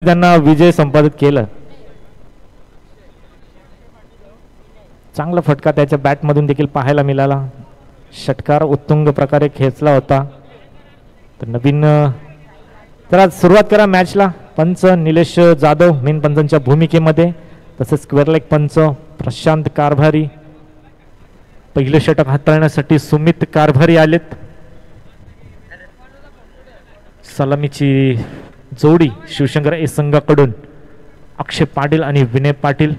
त्यांना विजय संपादित केला. चांगला फटका त्याच्या बॅट मधून देखील पाहायला मिळाला. षटकार उत्तुंग प्रकारे खेचला होता. तर नवीन तर आज सुरुवात करा मॅचला. पंच निलेश जाधव मेन पंचांच्या भूमिकेमध्ये, तसेच स्क्वेअर लेग पंच प्रशांत कारभारी. पहिले षटक हाताळण्यासाठी सुमित कारभारी आलेत. सलामीची जोडी शिवशंकर ए संघाकडून अक्षय पाटील आणि विनय पाटील.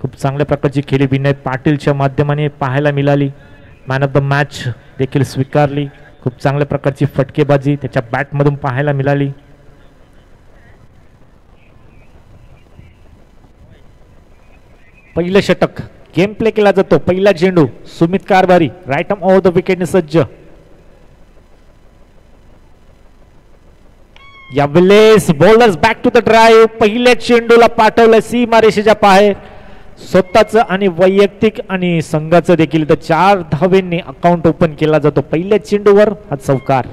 खूप चांगल्या प्रकारची खेळी विनय पाटीलच्या माध्यमाने पाहायला मिळाली. मॅन ऑफ द मॅच देखील स्वीकारली. खूप चांगल्या प्रकारची फटकेबाजी त्याच्या बॅटमधून पाहायला मिळाली. पहिलं षटक गेम प्ले केला जातो. पहिला चेंडू Sumit Karbhari right arm over the विकेटने सज्ज. यावेळेस bowlers back to the drive. पहिल्या चेंडूला पाठवलं सीमारेषेच्या बाहेर. स्वतःचं आणि वैयक्तिक आणि संघाचं देखील इथं 4 धावेंनी अकाउंट ओपन केला जातो. पहिल्या चेंडूवर हा चौकार.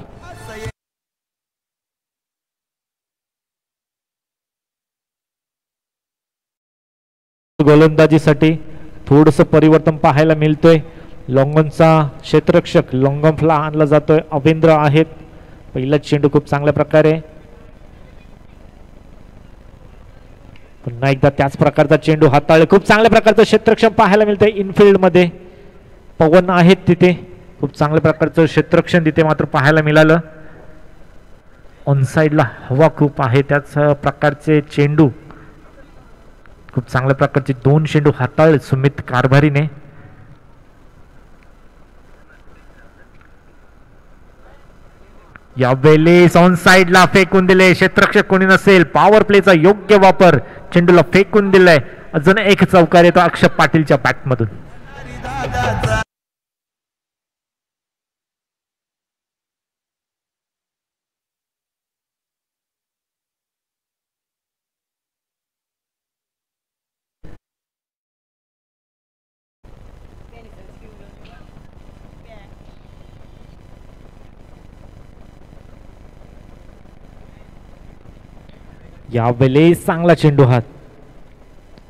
गोलंदाजीसाठी थोडस परिवर्तन पाहायला मिळतोय. लॉंगॉनचा क्षेत्ररक्षक लॉंगॉनला आणला जातोय. अवेंद्र आहेत. पहिला चेंडू खूप चांगल्या प्रकारे. पुन्हा एकदा त्याच प्रकारचा चेंडू हाताळले. खूप चांगल्या प्रकारचं क्षेत्ररक्षण पाहायला मिळतंय. इनफिल्ड मध्ये पवन आहेत तिथे. खूप चांगल्या प्रकारचं क्षेत्ररक्षण तिथे मात्र पाहायला मिळालं. ऑन साइडला हवा खूप आहे. त्याच प्रकारचे चेंडू खूप चांगल्या प्रकारचे 2 चेंडू हाताळले सुमित कारभारीने. यावेळेस ऑन साइडला फेकून दिले. क्षेत्ररक्षक कोणी नसेल. पॉवर प्लेचा योग्य वापर. चेंडूला फेकून दिलाय. अजून एक चौकार येतो अक्षय पाटीलच्या बॅटमधून. यावेळेस चांगला चेंडू हात.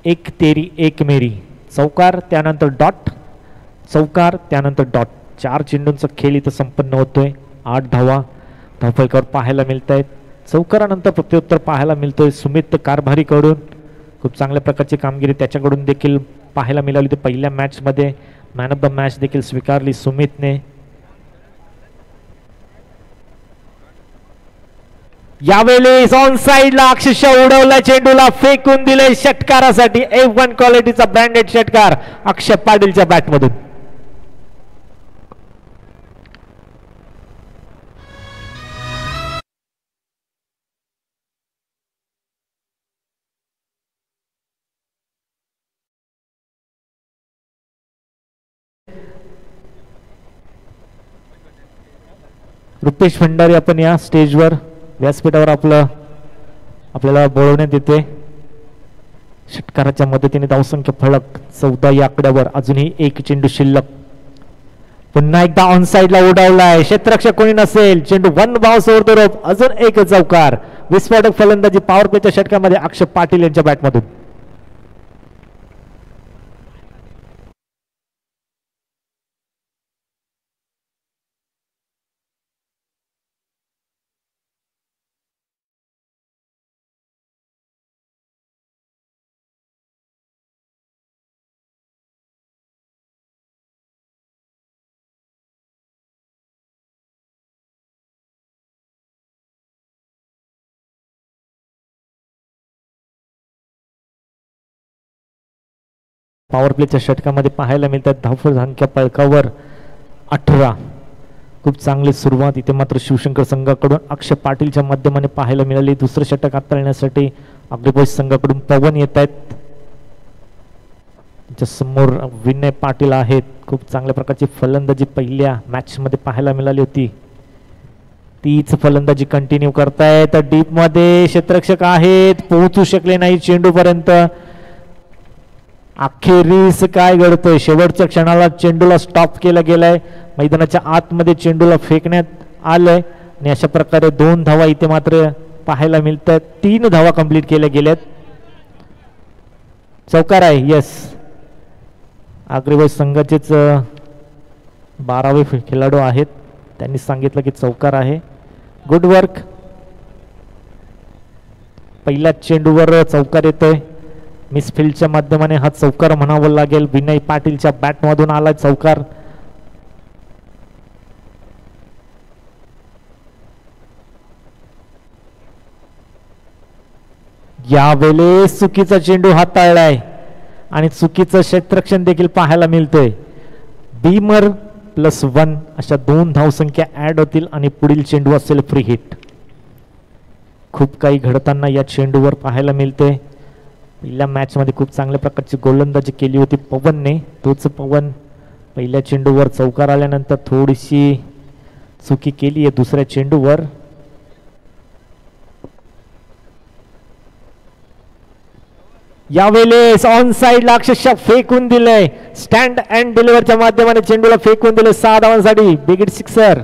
1 तेरी 1 मेरी. चौकार त्यानंतर डॉट. चौकार त्यानंतर डॉट. 4 चेंडूंचा खेळ इथं संपन्न होतोय. 8 धावा धावफलकावर पाहायला मिळत आहेत. चौकारानंतर प्रत्युत्तर पाहायला मिळतोय सुमित कारभारी कडून. खूप चांगल्या प्रकारची कामगिरी त्याच्याकडून देखील पाहायला मिळाली. तर पहिल्या मॅच मध्ये मॅन ऑफ द मॅच देखील स्वीकारली सुमितने. यावेळेस ऑन साइडला अक्षरशः उडवला. चेंडूला फेकून दिले. षटकारासाठी F1 क्वालिटीचा ब्रँडेड षटकार अक्षय पाटीलच्या बॅटमधून. रुपेश भंडारी आपण या स्टेजवर व्यासपीठावर आपल्याला बोलवण्यात येते. षटकाराच्या मदतीने धावसंख्या फलक 14 या आकड्यावर. अजूनही 1 चेंडू शिल्लक. पुन्हा एकदा ऑन साइडला उडवलाय. क्षेत्ररक्षक कोणी नसेल. चेंडू 1 बाउन्स ओव्हर द रोप. अजून एक चौकार. विस्फोटक फलंदाजी पॉवर प्लेच्या षटकामध्ये अक्षय पाटील यांच्या बॅटमधून. पॉवर प्लेच्या षटकामध्ये पाहायला मिळतात धावसंख्या फलकावर 18. खूप चांगली सुरुवात इथे मात्र शिवशंकर संघाकडून अक्षय पाटीलच्या माध्यमाने पाहायला मिळाली. दुसरं षटक हाताळण्यासाठी अग्रबॉयज संघाकडून पवन येत आहेत. त्यांच्या समोर विनय पाटील आहेत. खूप चांगल्या प्रकारची फलंदाजी पहिल्या मॅच मध्ये पाहायला मिळाली होती. तीच फलंदाजी कंटिन्यू करतायत. डीप मध्ये क्षेत्ररक्षक आहेत. पोहोचू शकले नाही चेंडू पर्यंत. अखेरीस काय घडतंय. शेवटच्या क्षणाला चेंडूला स्टॉप केला गेलाय. मैदानाच्या आतमध्ये चेंडूला फेकण्यात आलंय आणि अशा प्रकारे 2 धावा इथे मात्र पाहायला मिळतात. 3 धावा कंप्लीट केल्या गेल्यात. चौकार आहे. यस, अग्रवाज संघाचेच 12वे खेळाडू आहेत, त्यांनी सांगितलं की चौकार आहे. Good work. पहिल्या चेंडूवर चौकार येतोय. मिसफिल्डच्या माध्यमाने हा चौकार म्हणावं लागेल. विनय पाटीलच्या बॅटमधून आला चौकार. यावेळेस चुकीचा चेंडू हाताळलाय आणि चुकीचं क्षेत्ररक्षण देखील पाहायला मिळतोय. बीमर +1 अशा 2 धावसंख्या ऍड होतील आणि पुढील चेंडू असेल फ्री हिट. खूप काही घडताना या चेंडूवर पाहायला मिळते. पहिल्या मॅच मध्ये खूप चांगल्या प्रकारची गोलंदाजी केली होती पवनने. तोच पवन पहिल्या चेंडूवर चौकार आल्यानंतर थोडीशी चुकी केली आहे दुसऱ्या चेंडूवर. यावेळेस ऑन साइडला अक्षरशः फेकून दिलंय. स्टँड अँड डिलिव्हरच्या माध्यमाने चेंडूला फेकून दिले 6 धावांसाठी. Big hit sixer.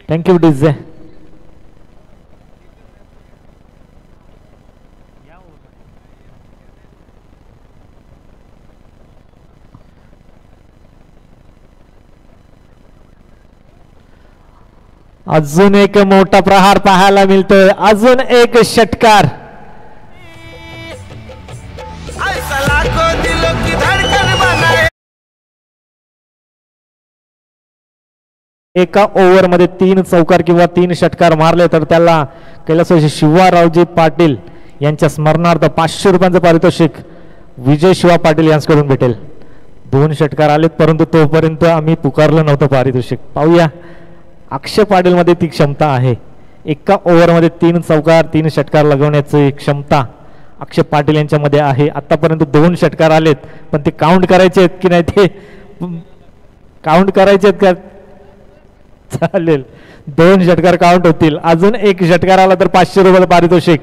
Thank you DJ. अजून एक मोठा प्रहार पाहायला मिळतोय. अजून एक षटकार. एका ओव्हरमध्ये 3 चौकार किंवा 3 षटकार मारले तर त्याला कैलासवासी शिवारावजी पाटील यांच्या स्मरणार्थ 500 रुपयांचं पारितोषिक विजय शिवा पाटील यांच्याकडून भेटेल. 2 षटकार आलेत परंतु तोपर्यंत आम्ही पुकारलं नव्हतं पारितोषिक. पाहूया, अक्षय पाटील मध्ये ती क्षमता आहे. एका ओव्हरमध्ये 3 चौकार 3 षटकार लगवण्याची क्षमता अक्षय पाटील यांच्यामध्ये आहे. आतापर्यंत 2 षटकार आलेत, पण ते काउंट करायचे आहेत की नाही ते काउंट करायचे आहेत का? चालेल, 2 षटकार काउंट होतील. अजून एक षटकार आला तर 500 रुपयाचं पारितोषिक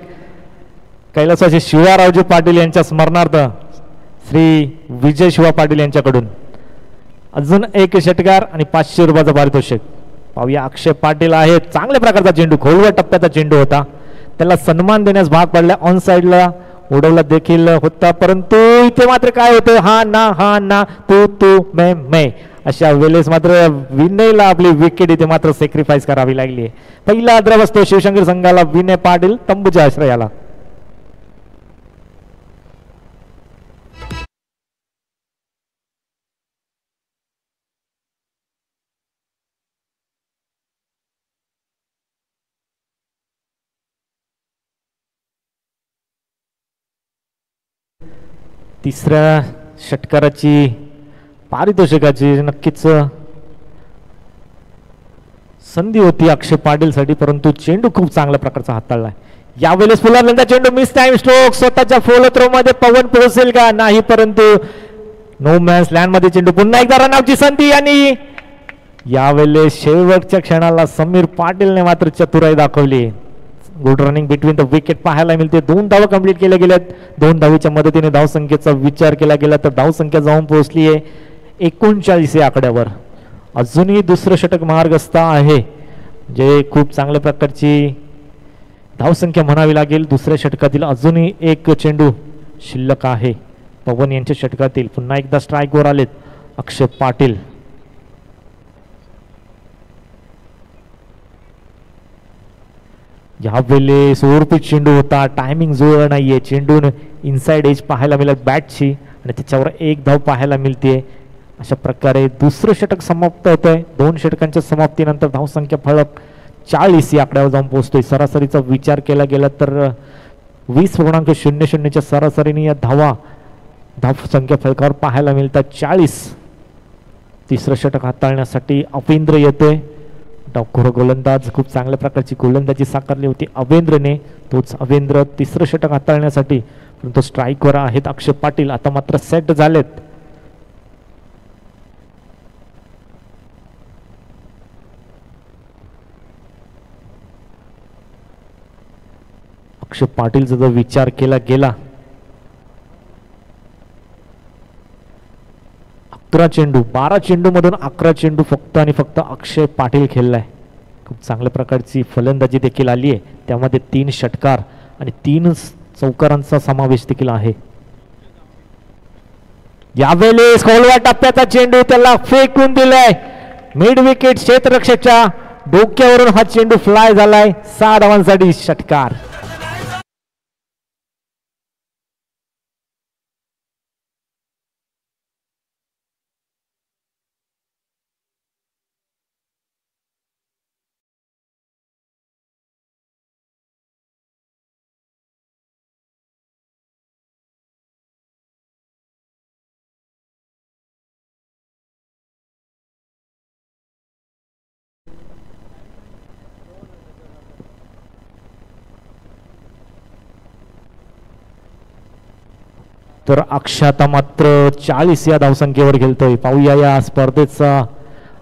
कैलासवासी शिवारावजी पाटील यांच्या स्मरणार्थ श्री विजय शिवा पाटील यांच्याकडून. अजून एक षटकार आणि 500 रुपयाचं पारितोषिक. पाहूया, अक्षय पाटील आहेत. चांगल्या प्रकारचा चेंडू, खोलवर टप्प्याचा चेंडू होता, त्याला सन्मान देण्यास भाग पडला. ऑन साइडला उडवला देखील होता, परंतु इथे मात्र काय होतं, हा ना तू मैं अशा वेळेस मात्र विनयला आपली विकेट इथे मात्र सॅक्रिफाईस करावी लागली. पहिला आद्रा बसतो शिवशंकर संघाला. विनय पाटील तंबूच्या आश्रयाला. तिसऱ्या षटकाराची पारितोषिकाची नक्कीच संधी होती अक्षय पाटील साठी, परंतु चेंडू खूप चांगल्या प्रकारचा हाताळलाय. यावेळेस पुलारचा चेंडू मिस टाइम स्ट्रोक. स्वतःच्या फॉलो थ्रो मध्ये पवन पोहोचेल का? नाही, परंतु नो मॅन्स लँड मध्ये चेंडू. पुन्हा एकदा रनआउटची संधी आणि यावेळेस शेवटच्या क्षणाला समीर पाटीलने मात्र चतुराई दाखवली. Good running between the wicket पाहायला मिळते. 2 धावा कंप्लीट केल्या गेल्यात. 2 धावीच्या मदतीने धावसंख्येचा विचार केला गेला तर धावसंख्या जाऊन पोहोचली आहे 39 या आकड्यावर. अजूनही दुसरं षटक मार्गस्थ आहे, जे खूप चांगल्या प्रकारची धावसंख्या म्हणावी लागेल. दुसऱ्या षटकातील अजूनही एक चेंडू शिल्लक आहे पवन यांच्या षटकातील. पुन्हा एकदा स्ट्राईकवर आलेत अक्षय पाटील. यावेळेस ओव्हरपिच चेंडू होता, टायमिंग जुळलं नाहीये. चेंडून इनसाइड एज पाहायला मिळत बॅटची आणि त्याच्यावर 1 धाव पाहायला मिळते. अशा प्रकारे दुसरं षटक समाप्त होत आहे. 2 षटकांच्या समाप्तीनंतर धावसंख्या फलक 40 या आकड्यावर जाऊन पोहोचतोय. सरासरीचा विचार केला गेला तर 20.00च्या सरासरीने या धावसंख्या फलकावर पाहायला मिळतात 40. तिसरं षटक हाताळण्यासाठी अपेंद्र येतोय. डावखोर गोलंदाज, खूप चांगल्या प्रकारची गोलंदाजी साकारली होती अवेंद्रने. तोच अवेंद्र तिसरं षटक हाताळण्यासाठी, परंतु स्ट्राईकवर आहेत अक्षय पाटील. आता मात्र सेट झालेत. अक्षय पाटीलचा जर विचार केला गेला 11 चेंडू 12 चेंडू मधून 11 चेंडू फक्त आणि फक्त अक्षय पाटील खेळलाय. खूप चांगल्या प्रकारची फलंदाजी देखील आली आहे. त्यामध्ये 3 षटकार आणि 3 चौकारांचा समावेश देखील आहे. यावेळेस खोलवा टप्प्याचा चेंडू त्याला फेकून दिलाय. मिड विकेट क्षेत्ररक्षकच्या डोक्यावरून हा चेंडू फ्लाय झालाय. 6 धावांसाठी षटकार. तर अक्षय आता मात्र 40 या धावसंख्येवर खेळतोय. पाहूया या स्पर्धेचा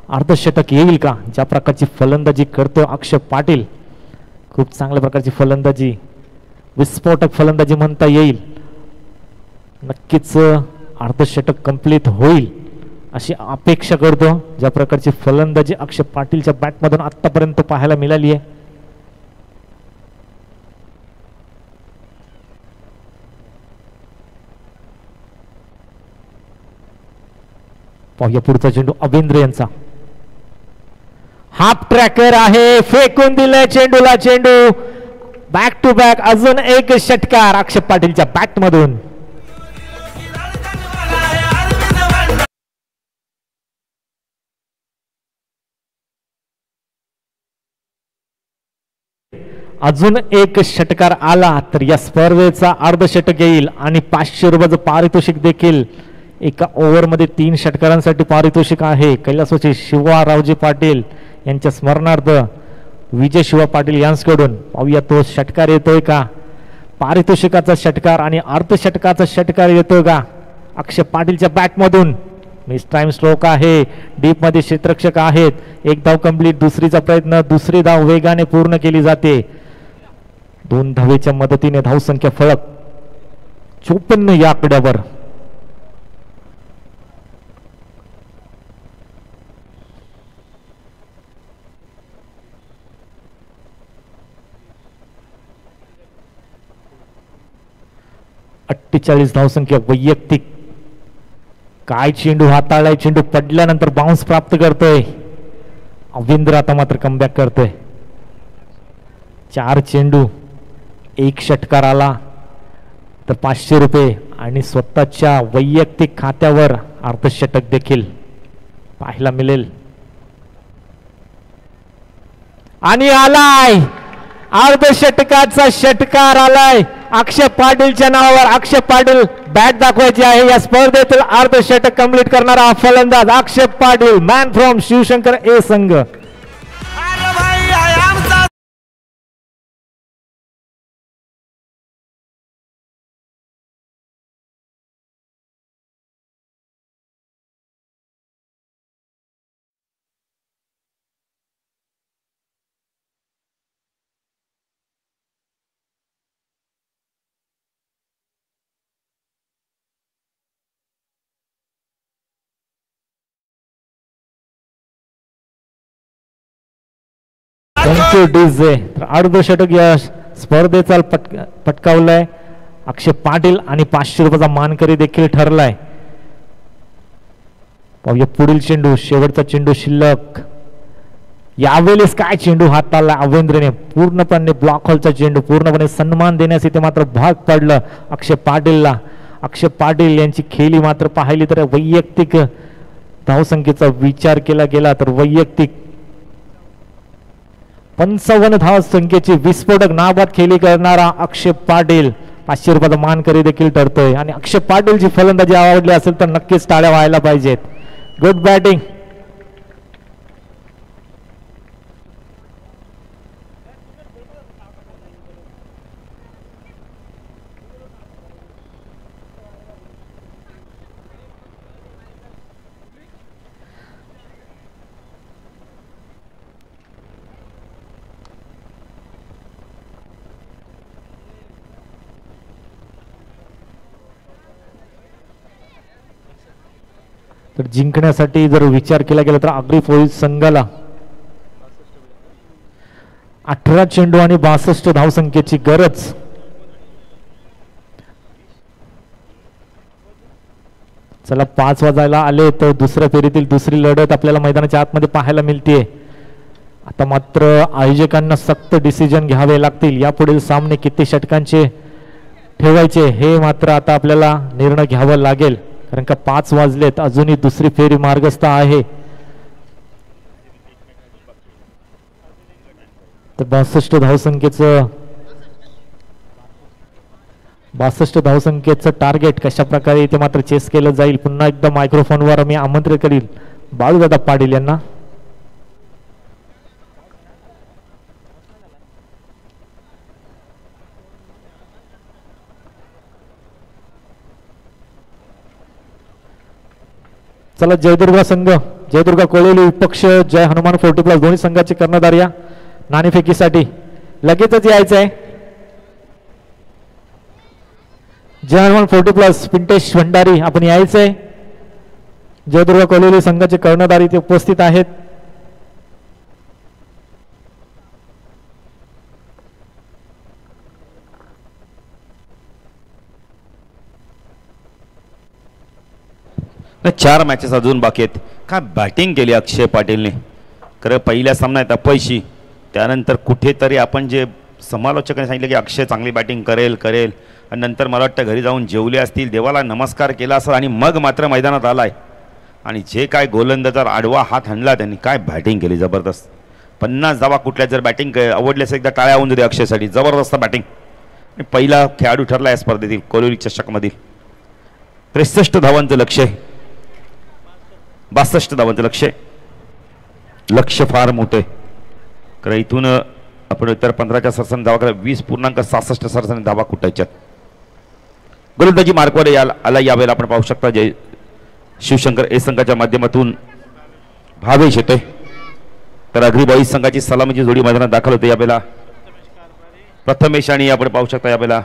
अर्धशतक येईल का. ज्या प्रकारची फलंदाजी करतोय अक्षय पाटील, खूप चांगल्या प्रकारची फलंदाजी, विस्फोटक फलंदाजी म्हणता येईल. नक्कीच अर्धशतक कंप्लीट होईल अशी अपेक्षा करतो. ज्या प्रकारची फलंदाजी अक्षय पाटीलच्या बॅटमधून आतापर्यंत पाहायला मिळाली आहे. पाहूया पुढचा चेंडू अवेंद्र यांचा. हाफ ट्रॅकर आहे, फेकून दिलाय चेंडूला. चेंडू बॅक टू बॅक अजून एक षटकार अक्षय पाटीलच्या बॅट मधून. अजून एक षटकार आला तर या स्पर्धेचा अर्धशतक येईल आणि 500 रुपयाचं पारितोषिक देखील. एका ओव्हरमध्ये 3 षटकारांसाठी पारितोषिक आहे. कैलासवासी शिवा रावजी पाटील यांच्या स्मरणार्थ विजय शिवा पाटील यांच्याकडून. पाहूया तो षटकार येतोय का. पारितोषिकाचा षटकार आणि अर्धशतकाचा षटकार येतोय का अक्षय पाटीलच्या बॅटमधून. मिस टाइम स्ट्रोक आहे, डीप मध्ये क्षेत्ररक्षक आहेत. 1 धाव कंप्लीट. दुसरीचा प्रयत्न, दुसरी धाव वेगाने पूर्ण केली जाते. 2 धावेच्या मदतीने धावसंख्या फलक 54 या आकड्यावर. धावसंख्या वैयक्तिक. काय चेंडू हाताळलाय. चेंडू पडल्यानंतर बाउन्स प्राप्त करतोय. अवेंद्र आता मात्र कमबॅक करतोय. 4 चेंडू 1 षटकार आला तर 500 रुपये आणि स्वतःच्या वैयक्तिक खात्यावर अर्धशतक देखील पाहायला मिळेल. आणि आलाय अर्धशतकाचा षटकार आलाय अक्षय पाटीलच्या नावावर. अक्षय पाटील बॅट दाखवायची आहे. या स्पर्धेतील अर्धशतक कंप्लीट करणारा फलंदाज अक्षय पाटील, मॅन फ्रॉम शिवशंकर ए संघ. डीजे अर्धशतक या स्पर्धेचा पटकावलाय अक्षय पाटील आणि 500 रुपयाचा मानकरी देखील ठरलाय. पाहूया पुढील चेंडू, शेवटचा चेंडू शिल्लक. यावेळेस काय चेंडू हाताळला अवेंद्रने. पूर्णपणे ब्लॉक हॉलचा चेंडू, पूर्णपणे सन्मान देण्यास इथे मात्र भाग पडलं अक्षय पाटीलला. अक्षय पाटील यांची खेळी मात्र पाहिली तर वैयक्तिक धावसंख्येचा विचार केला गेला तर वैयक्तिक 55 धावसंख्येची विस्फोटक नाबाद खेळी करणारा अक्षय पाटील 500 रुपयाचा मानकरी देखील ठरतोय. आणि अक्षय पाटीलची फलंदाजी आवडली असेल तर नक्कीच टाळ्या व्हायला पाहिजेत. Good batting. तर जिंकण्यासाठी जर विचार केला गेला तर आगरी फौज संघाला 18 चेंडू आणि 62 धावसंख्येची गरज. चला 5 वाजायला आले तर दुसऱ्या फेरीतील दुसरी लढत आपल्याला मैदानाच्या आतमध्ये पाहायला मिळते. आता मात्र आयोजकांना सक्त डिसिजन घ्यावे लागतील. यापुढील सामने किती षटकांचे ठेवायचे हे मात्र आता आपल्याला निर्णय घ्यावा लागेल, कारण का 5 वाजलेत, अजूनही दुसरी फेरी मार्गस्थ आहे. तर 62 धावसंख्येचं टार्गेट कशा प्रकारे इथे मात्र चेस केलं जाईल. पुन्हा एकदा मायक्रोफोनवर मी आमंत्रित करील बाळूदादा पाटील यांना. चला जयदुर्गा संघ, जयदुर्गा कोळेली विपक्ष जय हनुमान 40+ दोन्ही संघाचे कर्णधार या नाणेफेकीसाठी लगेचच यायचं आहे. जय हनुमान 40+ पिंटेश भंडारी आपण यायचंय. जयदुर्गा कोळेली संघाचे कर्णधार इथे उपस्थित आहेत. चार मॅचेस अजून बाकी आहेत. काय बॅटिंग केली अक्षय पाटीलने. खरं पहिल्या सामन्यात अपयशी, त्यानंतर कुठेतरी आपण जे समालोचकांनी सांगितलं की अक्षय चांगली बॅटिंग करेल आणि नंतर मला वाटतं घरी जाऊन जेवले असतील, देवाला नमस्कार केला असेल आणि मग मात्र मैदानात आलाय. आणि जे काय गोलंदाजावर आडवा हात हाणला त्यांनी, काय बॅटिंग केली जबरदस्त. 50 धावा कुठल्या जर बॅटिंग आवडली असेल एकदा टाळ्या होऊन दे अक्षयसाठी. जबरदस्त बॅटिंग. पहिला खेळाडू ठरला या स्पर्धेतील कोहली चषकमधील. 63 धावांचं लक्ष्य, 62 धावांचं लक्ष्य फार मोठं. कारण इथून आपण इतर 15च्या सरसने धावा करा, 20.66 सरसने धावा कुठायच्यात. गोलंदाजी मार्कवर आला यावेळेला आपण पाहू शकता. जय शिवशंकर ए संघाच्या माध्यमातून भावेश येतोय. तर अग्री बॉईज संघाची सलामीची जोडी मैदानात दाखल होते यावेळेला. प्रथमेश आणि आपण पाहू शकता यावेळेला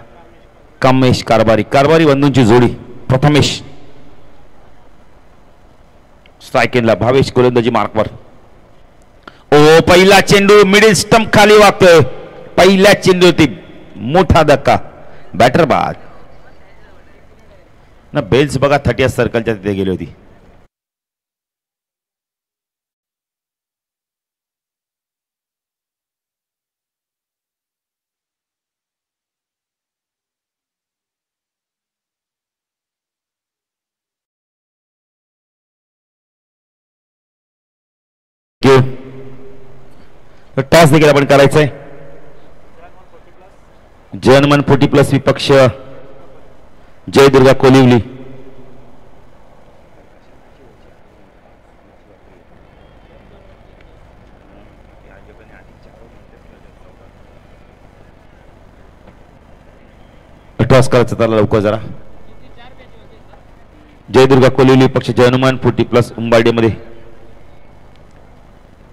कामेश कारभारी बंधूंची जोडी. प्रथमेश स्ट्राइक एंडला, भावेश गोलंदाजी मार्कवर. ओ पहिला चेंडू मिडिल स्टंप खाली वागतोय. पहिल्या चेंडूवरती मोठा धक्का, बॅटर बाद ना. बेल्स बघा 30 सर्कलच्या तिथे गेली होती. टॉस देखील आपण करायचंय. जय हनुमान 40+ विपक्ष जयदुर्गा कोलिवली. टॉस करायचं त्याला लवकर जरा. जयदुर्गा कोलिवली पक्ष जय हनुमान 40+ उंबारडेमध्ये.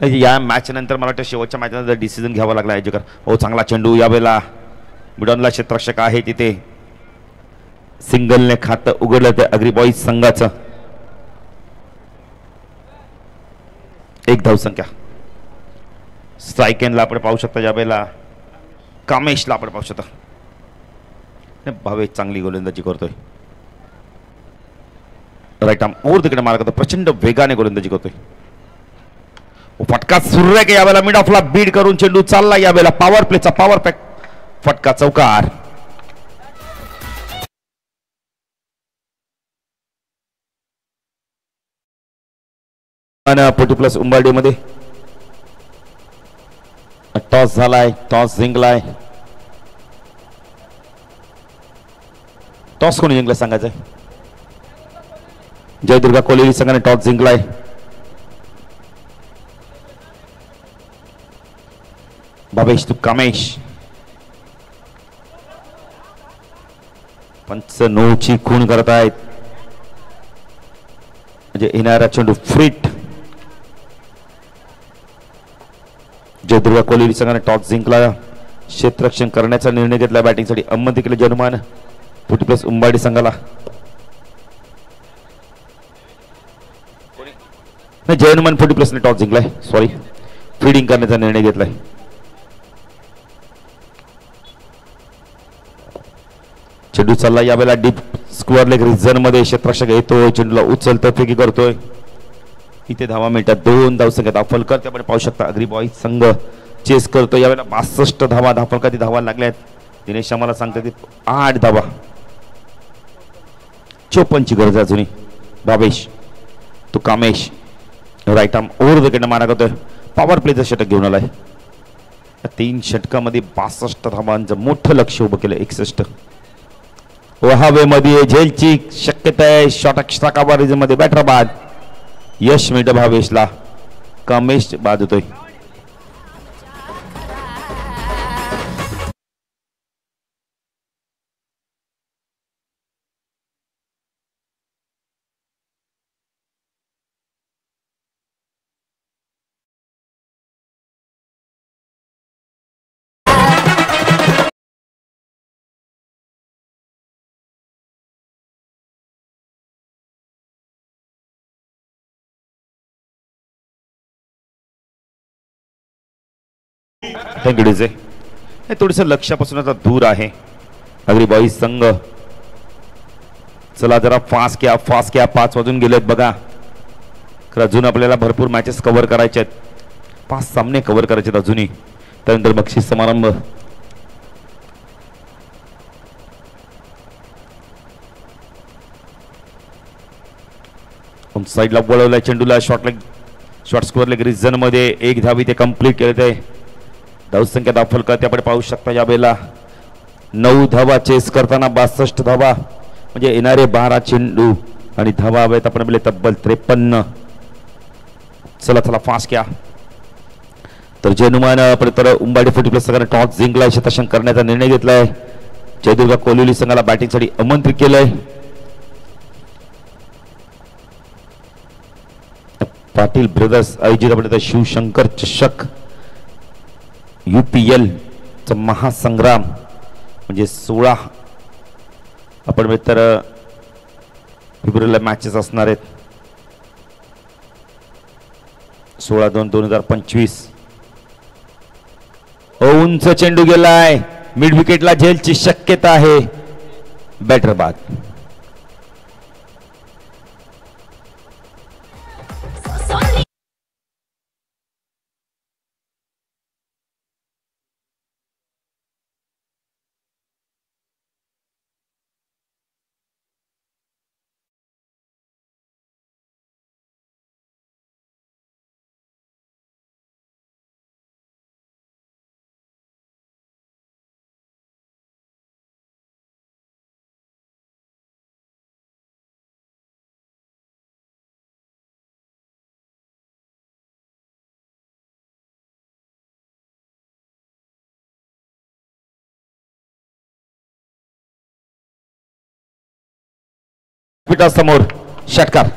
या मॅच नंतर मला वाटतं शेवटच्या मॅचनंतर डिसिजन घ्यावा लागला आयोजकर. हो चांगला चेंडू यावेळेला मिडॉनला क्षेत्ररक्षक आहे तिथे. सिंगलने खातं उघडलं ते अग्री बॉईज संघाचं. 1 धावसंख्या. स्ट्राइक एंडला आपण पाहू शकता यावेळेला कामेशला आपण पाहू शकता. भावेश चांगली गोलंदाजी करतोय. राईट आर्म ओव्हर तिकडे मारत होता, प्रचंड वेगाने गोलंदाजी करतोय. फटका सुरू आहे की यावेळेला मिड ऑफला बीड करून चेंडू चालला. यावेळेला पॉवर प्लेचा पॉवर पॅक फटका, चौकार. आणि 40+ उंबारडीमध्ये टॉस झालाय, टॉस जिंकलाय. टॉस कोणी जिंकला सांगायचंय? जयदुर्गा कोलिवली संघाने टॉस जिंकलाय. भावेश तू कामेश. पंच 9ची खूण करत आहेत. म्हणजे येणारा चेंडू फ्रीट. जयदुर्गा कोलिवली संघाने टॉस जिंकला. क्षेत्ररक्षण करण्याचा निर्णय घेतला. बॅटिंगसाठी अहमद केले जय हनुमान 40+ उंबारडी संघाला. जयनुमान 40+ ने टॉस जिंकलाय. सॉरी, फिडिंग करण्याचा निर्णय घेतलाय. चेंडू चालला यावेळेला डीप स्क्वेअर लेग रिजन मध्ये. क्षेत्ररक्षक येतोय, चेंडूला उचलतोय, फेकी करतोय. इथे धावा मिळतात. 2 धावसंख्या दाफलकर आपण पाहू शकता. अग्री बॉईज संघ चेस करतो. यावेळेला 62 धावा दाफलकर धावा लागल्यात. दिनेश आम्हाला सांगतात 8 धावा. 54 ची गरज अजूनही. भावेश तो Kamesh right arm over wicket मारा करतोय. पॉवर प्लेचं षटक घेऊन आलाय. 3 षटकामध्ये 62 धावांचं मोठं लक्ष उभं केलं. 61 हवेमध्ये झेलची शक्यता आहे. शॉर्ट मध्ये बॅटर बाद. यश मिळतं भावेशला. कामेश बाद होतोय. Thank you DJ. हे थोडंसं लक्षापासून आता दूर आहे अग्री बॉईज संघ. चला जरा फास्ट घ्या 5 वाजून गेलेत बघा. अजून आपल्याला भरपूर मॅचेस कव्हर करायचे आहेत. 5 सामने कव्हर करायचे आहेत अजूनही. त्यानंतर बक्षीस समारंभ. साईडला वळवलाय चेंडूला. शॉर्ट स्क्वेअर लेग रिजन मध्ये 1 धावी ते कंप्लीट केले. ते धावसंख्या दाफलकर त्याकडे पाहू शकता. यावेळेला 9 धावा चेस करताना 62 धावा म्हणजे येणारे 12 चेंडू आणि धावा हवेत आपण आपले तब्बल 53. चला फास्ट घ्या. तर जयनुमान तर उंबाडी 40+ संघाने टॉस जिंकलाय. शतशंक करण्याचा निर्णय घेतलाय. जयदुर्गा कोलिवली संघाला बॅटिंगसाठी आमंत्रित केलंय. पाटील ब्रदर्स आयोजित आपण शिवशंकर चषक UPL चा महासंग्राम म्हणजे 16 आपण तर फेब्रुवारीला मॅचेस असणार आहेत. 16/2/2025. उंच चेंडू गेलाय. मिड विकेटला झेलची शक्यता आहे. बॅटर बाद. समोर षटकार.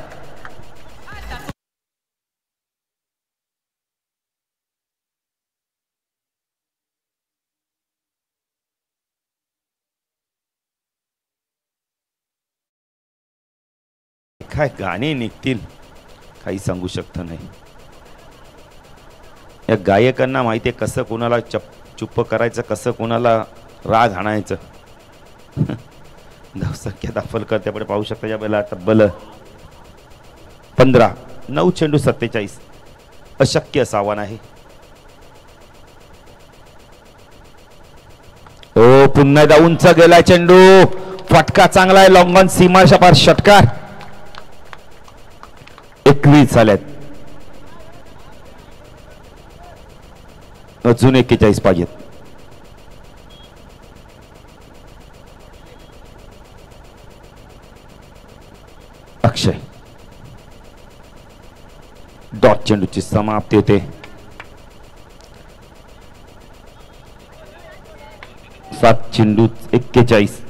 काय गाणे निघतील काही सांगू शकत नाही. या गायकांना माहिती आहे कसं कोणाला चुप्प करायचं, कसं कोणाला राग आणायचं. धावसंख्या दाफलकर त्याकडे पाहू शकता. या वेळेला तब्बल 15. 9 चेंडू 47. अशक्य असं आव्हान आहे. ओ पुन्हा एकदा उंच गेलाय चेंडू. फटका चांगला आहे. लॉंग ऑन सीमाच्या पार षटकार. 21 झाल्यात. अजून 41 पाहिजेत. अक्षय डॉट चेंडूची समाप्ती होते. 7 चेंडू 41.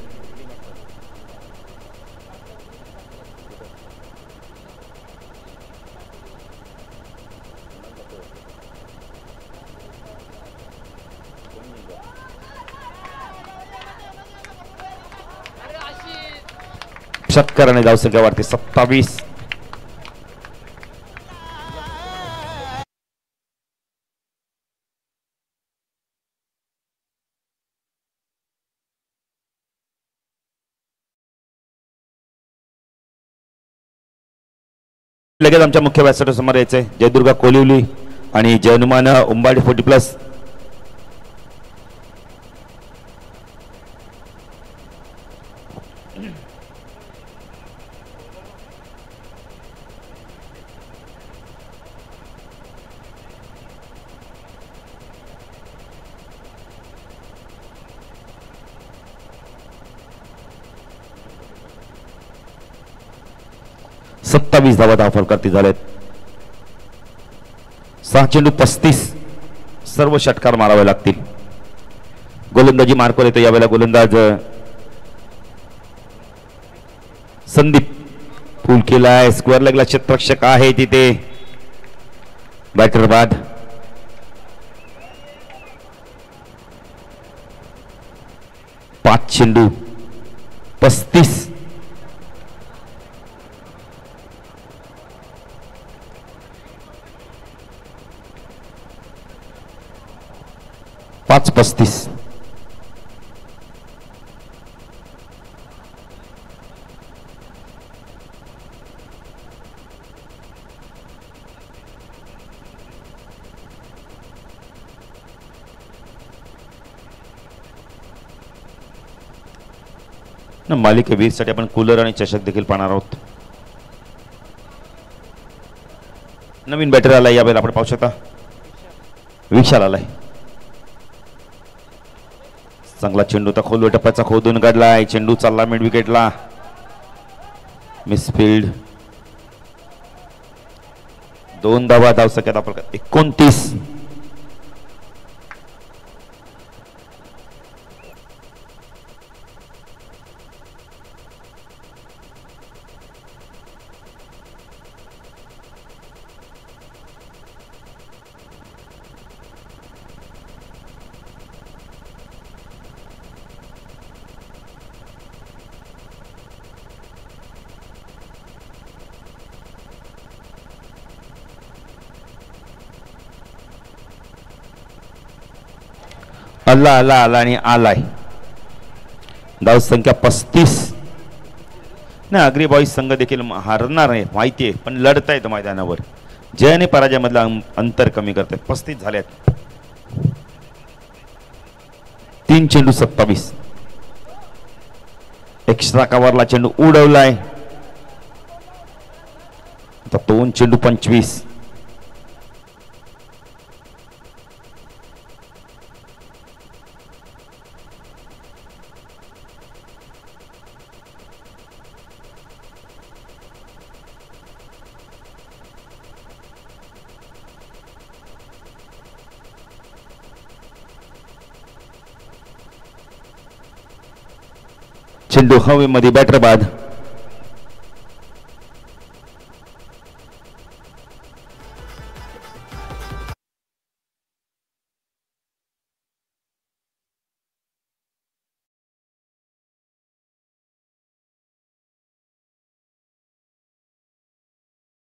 षटकाराने धावसंख्या वाढते 27. लगेच आमच्या मुख्य व्यासपीठा समोर यायचंय. जयदुर्गा कोलिवली आणि जयनुमान उंबाडी 40+. सत्तावीस धावा धावफलकावरती झालेत. 6 चेंडू 35. सर्व षटकार मारावे लागतील. गोलंदाजी मार्कवर येतो यावेळेला गोलंदाज संदीप. फुल केलाय. स्क्वेअर लेगला क्षेत्ररक्षक आहे तिथे. बॅटर बाद. 5 चेंडू 35. 5-35. मालिकेवीरसाठी आपण कूलर आणि चषक देखील पाहणार आहोत. नवीन बॅटर आलाय यावेळेला आपण पाहू शकता. विशाल आलाय. चांगला चेंडू तर खोलवर टप्प्याचा खोदून काढलाय. चेंडू चालला मिड विकेटला. मिसफिल्ड. 2 धावा धावसक्यात आपण 29. आला आणि आलाय. धाव संख्या 35. ना अग्री बॉईज संघ देखील हारणार आहे माहितीये, पण लढतायत मैदानावर. जय आणि पराजयामधला अंतर कमी करतायत. 35 झाल्यात. 3 चेंडू 27. एक्स्ट्रा कव्हरला चेंडू उडवलाय. आता 2 चेंडू 25. चेंडू हवेमध्ये. बॅटर बाद.